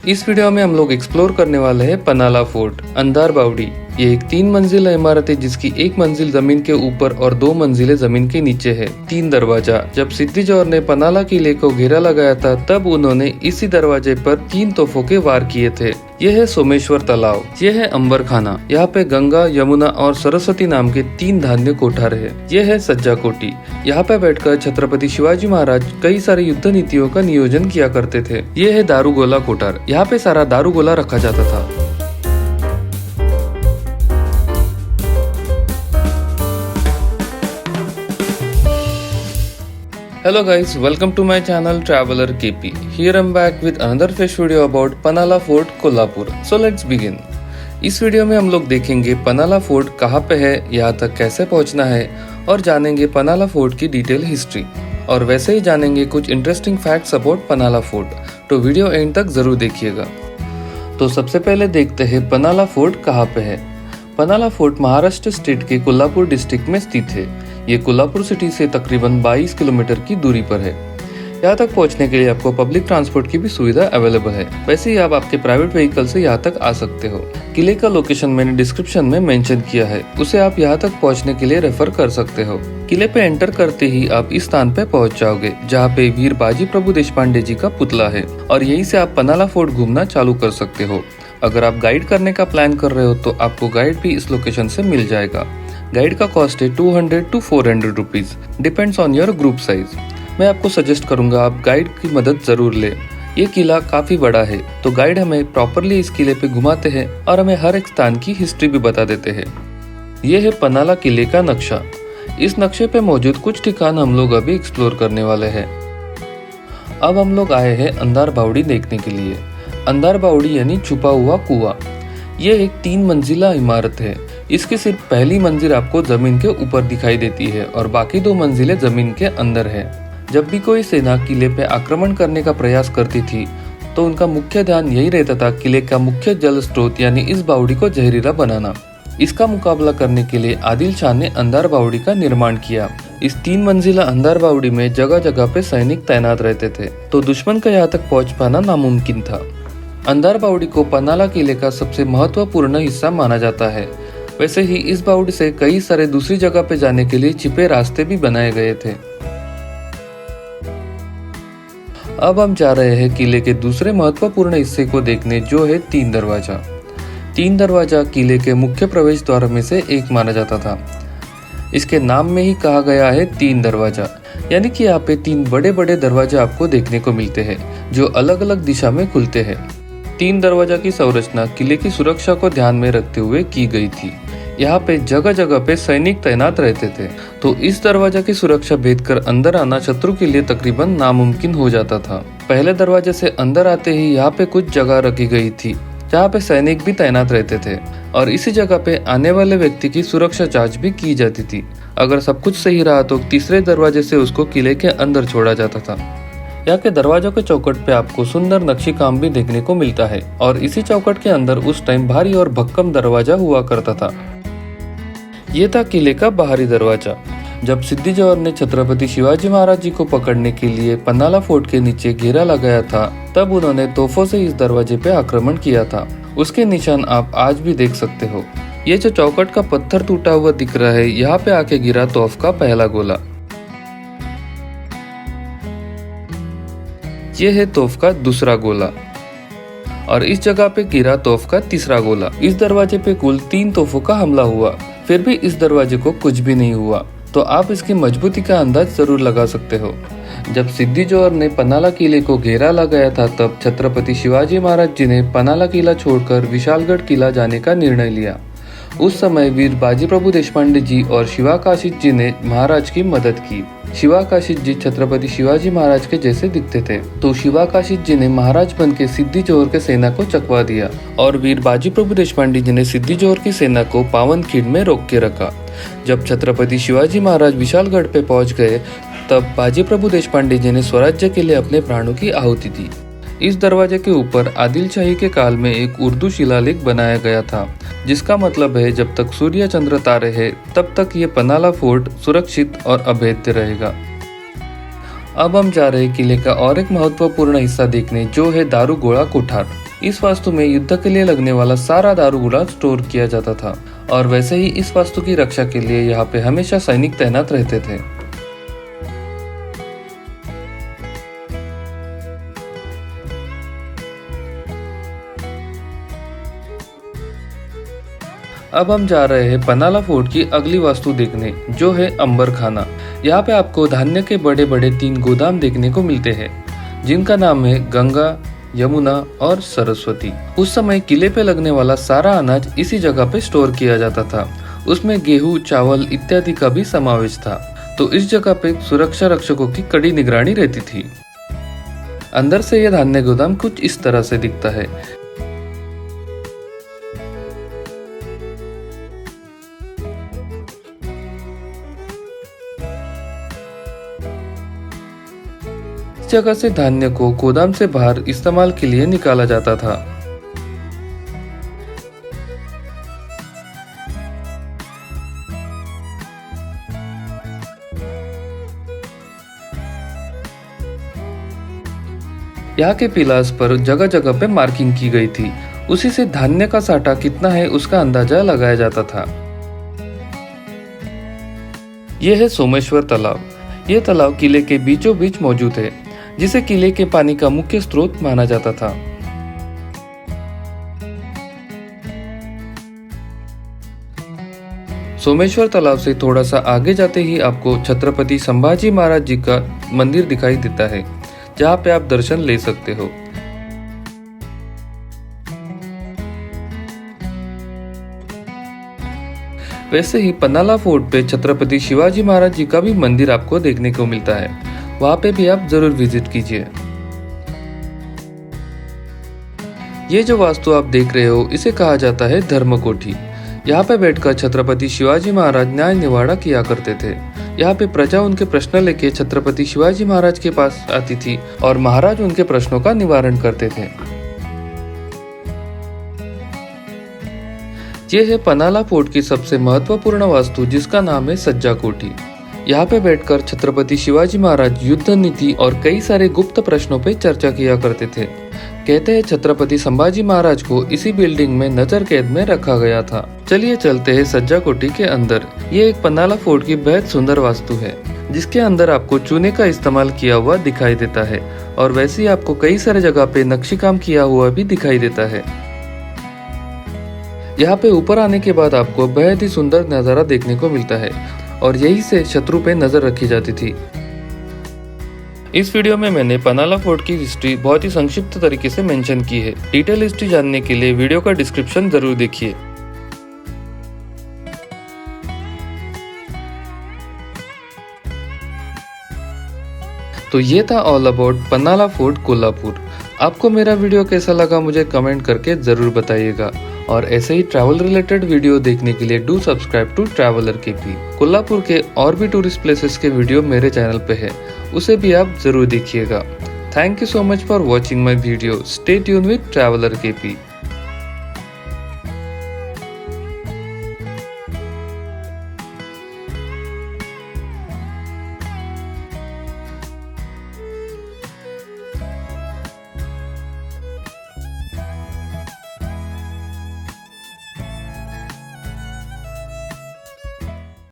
इस वीडियो में हम लोग एक्सप्लोर करने वाले हैं पनाला फोर्ट अंधार बावड़ी। ये एक 3 मंजिला इमारत है जिसकी एक मंजिल जमीन के ऊपर और 2 मंजिलें जमीन के नीचे है। 3 दरवाजा। जब सिद्दी जोहर ने पनाला किले को घेरा लगाया था तब उन्होंने इसी दरवाजे पर 3 तोपों के वार किए थे। यह है सोमेश्वर तालाब, यह है अंबर खाना। यहाँ पे गंगा, यमुना और सरस्वती नाम के 3 धान्य कोठार है। यह है सज्जा कोठी। यहाँ पे बैठकर छत्रपति शिवाजी महाराज कई सारे युद्ध नीतियों का नियोजन किया करते थे। यह है दारूगोला कोठार। यहाँ पे सारा दारूगोला रखा जाता था। Hello guys, welcome to my channel Traveler KP. Here I'm back with another fresh video about Panala Fort Kolhapur. So let's begin. इस वीडियो में हम लोग देखेंगे पनाला फोर्ट कहाँ पे है, यहाँ तक कैसे पहुँचना है और जानेंगे पनाला फोर्ट की डिटेल हिस्ट्री। और वैसे ही जानेंगे कुछ interesting facts about Panhala fort, तो वीडियो एंड तक जरूर देखिएगा। तो सबसे पहले देखते हैं पनाला फोर्ट कहाँ पे है। पनाला फोर्ट महाराष्ट्र स्टेट के कोल्हापुर डिस्ट्रिक्ट में स्थित है। ये कोल्हापुर सिटी से तकरीबन 22 किलोमीटर की दूरी पर है। यहाँ तक पहुँचने के लिए आपको पब्लिक ट्रांसपोर्ट की भी सुविधा अवेलेबल है। वैसे ही आप आपके प्राइवेट व्हीकल से यहाँ तक आ सकते हो। किले का लोकेशन मैंने डिस्क्रिप्शन में मेंशन किया है, उसे आप यहाँ तक पहुँचने के लिए रेफर कर सकते हो। किले पे एंटर करते ही आप इस स्थान पे पहुँच जाओगे जहाँ पे वीर बाजी प्रभु देशपांडे जी का पुतला है, और यहीं से आप पनाला फोर्ट घूमना चालू कर सकते हो। अगर आप गाइड करने का प्लान कर रहे हो तो आपको गाइड भी इस लोकेशन से मिल जाएगा। गाइड का कॉस्ट है 200 to 400 rupees, depends on your group size. मैं आपको सजेस्ट करूंगा आप गाइड की मदद जरूर ले। ये किला काफी बड़ा है तो गाइड हमें प्रॉपरली इस किले पे घुमाते हैं और हमें हर एक स्थान की हिस्ट्री भी बता देते हैं। ये है पनाला किले का नक्शा। इस नक्शे पे मौजूद कुछ ठिकान हम लोग अभी एक्सप्लोर करने वाले हैं। अब हम लोग आए हैं अंधार बावड़ी देखने के लिए। अंधार बावड़ी यानी छुपा हुआ कुआं। ये एक 3 मंजिला इमारत है। इसकी सिर्फ पहली मंजिल आपको जमीन के ऊपर दिखाई देती है और बाकी 2 मंजिलें जमीन के अंदर है। जब भी कोई सेना किले पे आक्रमण करने का प्रयास करती थी तो उनका मुख्य ध्यान यही रहता था किले का मुख्य जल स्रोत यानी इस बावड़ी को जहरीला बनाना। इसका मुकाबला करने के लिए आदिल शाह ने अंधार बावड़ी का निर्माण किया। इस 3 मंजिला अंधार बावड़ी में जगह जगह पे सैनिक तैनात रहते थे, तो दुश्मन का यहाँ तक पहुँच पाना नामुमकिन था। अंधार बावड़ी को पनाला किले का सबसे महत्वपूर्ण हिस्सा माना जाता है। वैसे ही इस बावड़ी से कई सारे दूसरी जगह पे जाने के लिए छिपे रास्ते भी बनाए गए थे। अब हम जा रहे हैं किले के दूसरे महत्वपूर्ण हिस्से को देखने, जो है 3 दरवाजा। 3 दरवाजा किले के मुख्य प्रवेश द्वार में से एक माना जाता था। इसके नाम में ही कहा गया है 3 दरवाजा, यानी कि यहाँ पे 3 बड़े बड़े दरवाजे आपको देखने को मिलते हैं जो अलग अलग दिशा में खुलते हैं। 3 दरवाजा की संरचना किले की सुरक्षा को ध्यान में रखते हुए की गई थी। यहाँ पे जगह जगह पे सैनिक तैनात रहते थे, तो इस दरवाजा की सुरक्षा भेद कर अंदर आना शत्रु के लिए तकरीबन नामुमकिन हो जाता था। पहले दरवाजे से अंदर आते ही यहाँ पे कुछ जगह रखी गई थी जहाँ पे सैनिक भी तैनात रहते थे, और इसी जगह पे आने वाले व्यक्ति की सुरक्षा जांच भी की जाती थी। अगर सब कुछ सही रहा तो तीसरे दरवाजे से उसको किले के अंदर छोड़ा जाता था। यहाँ के दरवाजों के चौखट पे आपको सुंदर नक्शी काम भी देखने को मिलता है, और इसी चौखट के अंदर उस टाइम भारी और भक्कम दरवाजा हुआ करता था। ये था किले का बाहरी दरवाजा। जब सिद्दी जोहर ने छत्रपति शिवाजी महाराज जी को पकड़ने के लिए पनाला फोर्ट के नीचे घेरा लगाया था, तब उन्होंने तोपों से इस दरवाजे पे आक्रमण किया था। उसके निशान आप आज भी देख सकते हो। ये जो चौखट का पत्थर टूटा हुआ दिख रहा है, यहाँ पे आके गिरा तोफ का पहला गोला। ये है तोफ का दूसरा गोला, और इस जगह पे गिरा तोफ का तीसरा गोला। इस दरवाजे पे कुल 3 तोफों का हमला हुआ, फिर भी इस दरवाजे को कुछ भी नहीं हुआ, तो आप इसकी मजबूती का अंदाज जरूर लगा सकते हो। जब सिद्दी जोहर ने पनाला किले को घेरा लगाया था तब छत्रपति शिवाजी महाराज जी ने पनाला किला छोड़कर विशालगढ़ किला जाने का निर्णय लिया। उस समय वीर बाजी प्रभु देशपांडे जी और शिवाकाशित जी ने महाराज की मदद की। शिवाकाशित जी छत्रपति शिवाजी महाराज के जैसे दिखते थे, तो शिवाकाशित जी ने महाराज बन के सिद्दी जोहर के सेना को चकवा दिया, और वीर बाजी प्रभु देशपांडे जी ने सिद्दी जोहर की सेना को पावनखिंड में रोक के रखा। जब छत्रपति शिवाजी महाराज विशालगढ़ पे पहुंच गए तब बाजी प्रभु देशपांडे जी ने स्वराज्य के लिए अपने प्राणों की आहुति दी। इस दरवाजे के ऊपर आदिल शाही के काल में एक उर्दू शिलालेख बनाया गया था, जिसका मतलब है जब तक सूर्य चंद्र तारे है तब तक ये पनाला फोर्ट सुरक्षित और अभेद्य रहेगा। अब हम जा रहे किले का और एक महत्वपूर्ण हिस्सा देखने, जो है दारूगोला कोठार। इस वास्तु में युद्ध के लिए लगने वाला सारा दारूगोला स्टोर किया जाता था और वैसे ही इस वास्तु की रक्षा के लिए यहाँ पे हमेशा सैनिक तैनात रहते थे। अब हम जा रहे हैं पनाला फोर्ट की अगली वास्तु देखने, जो है अंबर खाना। यहाँ पे आपको धान्य के बड़े बड़े 3 गोदाम देखने को मिलते हैं, जिनका नाम है गंगा, यमुना और सरस्वती। उस समय किले पे लगने वाला सारा अनाज इसी जगह पे स्टोर किया जाता था। उसमें गेहूं, चावल इत्यादि का भी समावेश था। तो इस जगह पे सुरक्षा रक्षकों की कड़ी निगरानी रहती थी। अंदर से यह धान्य गोदाम कुछ इस तरह से दिखता है। इस जगह से धान्य को गोदाम से बाहर इस्तेमाल के लिए निकाला जाता था। यहाँ के पिलास पर जगह जगह पे मार्किंग की गई थी। उसी से धान्य का साठा कितना है उसका अंदाजा लगाया जाता था। यह है सोमेश्वर तालाब। यह तालाब किले के बीचों बीच मौजूद है, जिसे किले के पानी का मुख्य स्रोत माना जाता था। सोमेश्वर तालाब से थोड़ा सा आगे जाते ही आपको छत्रपति संभाजी महाराज जी का मंदिर दिखाई देता है, जहाँ पे आप दर्शन ले सकते हो। वैसे ही पनाला फोर्ट पे छत्रपति शिवाजी महाराज जी का भी मंदिर आपको देखने को मिलता है, वहां पे भी आप जरूर विजिट कीजिए। ये जो वास्तु आप देख रहे हो, इसे कहा जाता है धर्मकोठी। यहाँ पे बैठकर छत्रपति शिवाजी महाराज न्याय निवाड़ा किया करते थे। यहाँ पे प्रजा उनके प्रश्न लेके छत्रपति शिवाजी महाराज के पास आती थी और महाराज उनके प्रश्नों का निवारण करते थे। ये है पनाला फोर्ट की सबसे महत्वपूर्ण वास्तु, जिसका नाम है सज्जा कोठी। यहाँ पे बैठकर छत्रपति शिवाजी महाराज युद्ध नीति और कई सारे गुप्त प्रश्नों पे चर्चा किया करते थे। कहते हैं छत्रपति संभाजी महाराज को इसी बिल्डिंग में नजर कैद में रखा गया था। चलिए चलते हैं सज्जा कोठी के अंदर। ये एक पनाला फोर्ट की बेहद सुंदर वास्तु है, जिसके अंदर आपको चूने का इस्तेमाल किया हुआ दिखाई देता है और वैसे ही आपको कई सारे जगह पे नक्शी काम किया हुआ भी दिखाई देता है। यहाँ पे ऊपर आने के बाद आपको बेहद ही सुंदर नजारा देखने को मिलता है और यही से शत्रु पे नजर रखी जाती थी। इस वीडियो में मैंने पनाला फोर्ट की हिस्ट्री बहुत ही संक्षिप्त तरीके से मेंशन की है। डिटेल हिस्ट्री जानने के लिए वीडियो का डिस्क्रिप्शन जरूर देखिए। तो ये था all about Panhala fort Kolhapur. आपको मेरा वीडियो कैसा लगा मुझे कमेंट करके जरूर बताइएगा और ऐसे ही ट्रैवल रिलेटेड वीडियो देखने के लिए do subscribe to Traveller KP. Kolhapur के और भी टूरिस्ट प्लेसेस के वीडियो मेरे चैनल पे है, उसे भी आप जरूर देखिएगा। Thank you so much for watching my video. Stay tune with Traveller KP.